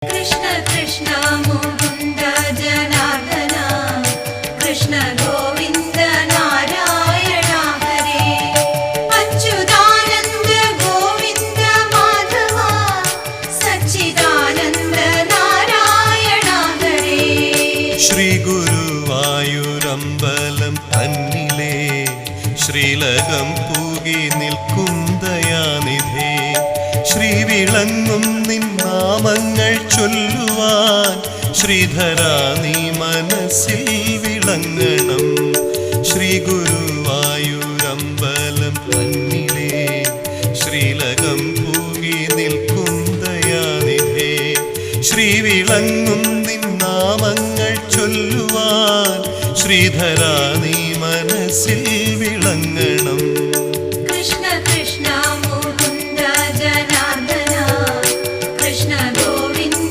कृष्ण कृष्ण मुकुन्द जनार्दन कृष्ण गोविन्द नारायण हरे अच्युतानन्द गोविन्द माधव सच्चिदानन्द नारायण हरे श्री ഗുരുവായൂരമ്പലം തന്നിലേ ശ്രീലകം പൂകി നിൽക്കും ദയാനിധേ ശ്രീ വിളങ്ങും നിൻ നാമങ്ങൾ ചൊല്ലുവാൻ ശ്രീധരാ നീ മനസ്സിൽ വിളങ്ങണം ശ്രീ ഗുരുവായൂരമ്പലം തന്നിലേ ശ്രീലകം പൂകി നിൽക്കും ദയാനിധേ ശ്രീ വിളങ്ങും നിൻ നാമങ്ങൾ ചൊല്ലുവാൻ ശ്രീധരാ നീ മനസ്സിൽ വിളങ്ങണം